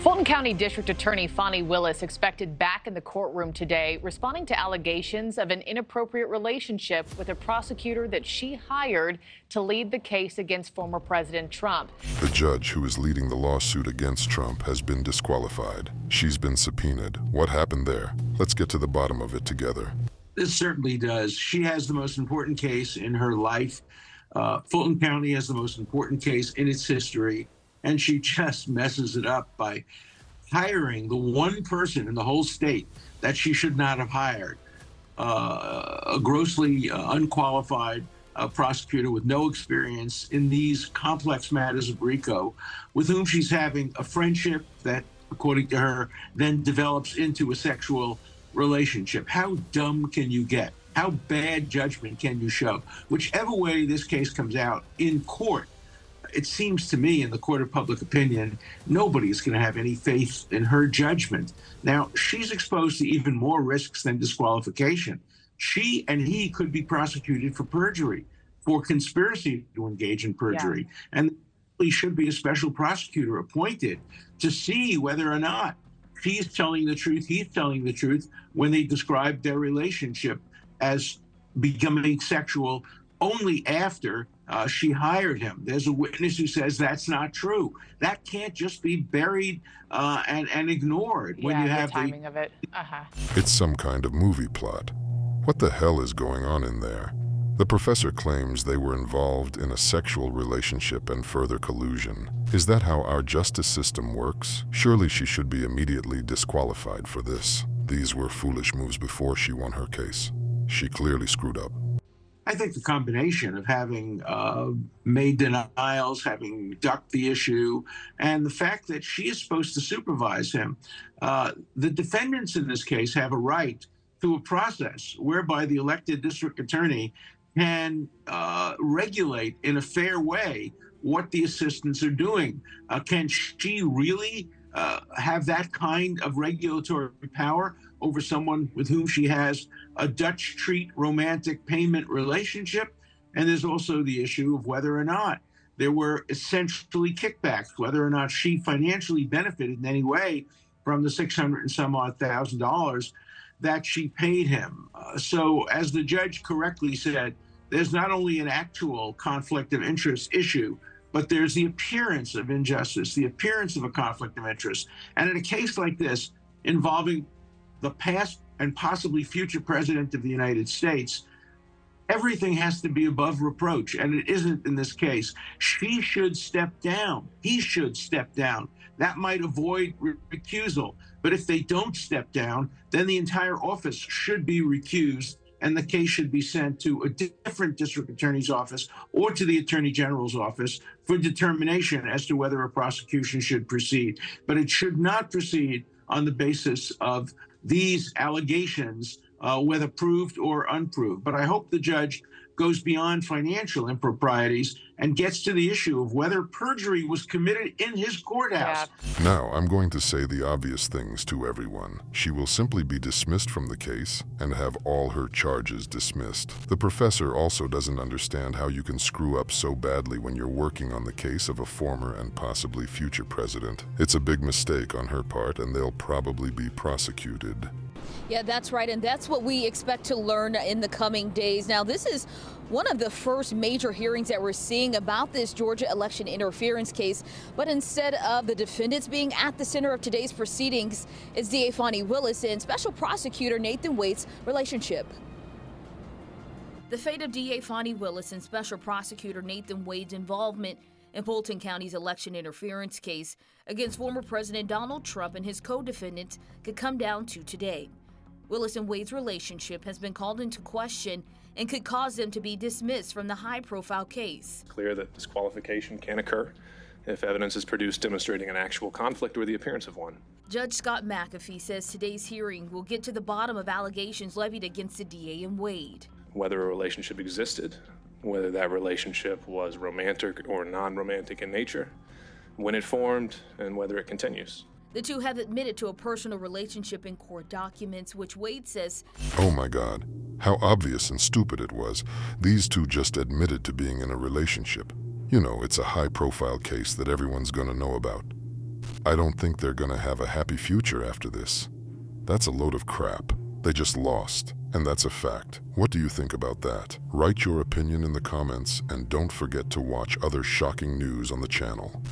Fulton County District Attorney Fani Willis expected back in the courtroom today, responding to allegations of an inappropriate relationship with a prosecutor that she hired to lead the case against former President Trump. The judge who is leading the lawsuit against Trump has been disqualified. She's been subpoenaed. What happened there? Let's get to the bottom of it together. This certainly does. She has the most important case in her life. Fulton County has the most important case in its history. And she just messes it up by hiring the one person in the whole state that she should not have hired, a grossly unqualified prosecutor with no experience in these complex matters of RICO, with whom she's having a friendship that, according to her, then develops into a sexual relationship. How dumb can you get? How bad judgment can you show? Whichever way this case comes out in court, it seems to me, in the court of public opinion, nobody's going to have any faith in her judgment. Now, she's exposed to even more risks than disqualification. She and he could be prosecuted for perjury, for conspiracy to engage in perjury. Yeah. And there should be a special prosecutor appointed to see whether or not she's telling the truth, he's telling the truth, when they describe their relationship as becoming sexual only after she hired him. There's a witness who says that's not true. That can't just be buried and ignored when you have the timing of it. It's some kind of movie plot. What the hell is going on in there? The professor claims they were involved in a sexual relationship and further collusion. Is that how our justice system works? Surely she should be immediately disqualified for this. These were foolish moves before she won her case. She clearly screwed up. I think the combination of having made denials, having ducked the issue, and the fact that she is supposed to supervise him, the defendants in this case have a right to a process whereby the elected district attorney can regulate in a fair way what the assistants are doing. Can she really have that kind of regulatory power over someone with whom she has a Dutch treat romantic payment relationship? And there's also the issue of whether or not there were essentially kickbacks, whether or not she financially benefited in any way from the $600 and some odd thousand that she paid him. So as the judge correctly said, there's not only an actual conflict of interest issue, but there's the appearance of injustice, the appearance of a conflict of interest. And in a case like this, involving the past and possibly future president of the United States, everything has to be above reproach, and it isn't in this case. She should step down. He should step down. That might avoid recusal. But if they don't step down, then the entire office should be recused, and the case should be sent to a different district attorney's office or to the attorney general's office for determination as to whether a prosecution should proceed. But it should not proceed on the basis of these allegations, whether proved or unproved. But I hope the judge goes beyond financial improprieties and gets to the issue of whether perjury was committed in his courthouse. Now, I'm going to say the obvious things to everyone. She will simply be dismissed from the case and have all her charges dismissed. The professor also doesn't understand how you can screw up so badly when you're working on the case of a former and possibly future president. It's a big mistake on her part, and they'll probably be prosecuted. Yeah, that's right, and that's what we expect to learn in the coming days. Now, this is one of the first major hearings that we're seeing about this Georgia election interference case, but instead of the defendants being at the center of today's proceedings, it's DA Fani Willis and Special Prosecutor Nathan Wade's relationship. The fate of DA Fani Willis and Special Prosecutor Nathan Wade's involvement in Fulton County's election interference case against former President Donald Trump and his co-defendants could come down to today. Willis and Wade's relationship has been called into question and could cause them to be dismissed from the high-profile case. It's clear that disqualification can occur if evidence is produced demonstrating an actual conflict or the appearance of one. Judge Scott McAfee says today's hearing will get to the bottom of allegations levied against the DA and Wade. Whether a relationship existed, whether that relationship was romantic or non-romantic in nature, when it formed, and whether it continues. The two have admitted to a personal relationship in court documents, which Wade says, "Oh my God, how obvious and stupid it was. These two just admitted to being in a relationship. You know, it's a high-profile case that everyone's gonna know about. I don't think they're gonna have a happy future after this. That's a load of crap. They just lost, and that's a fact. What do you think about that? Write your opinion in the comments, and don't forget to watch other shocking news on the channel.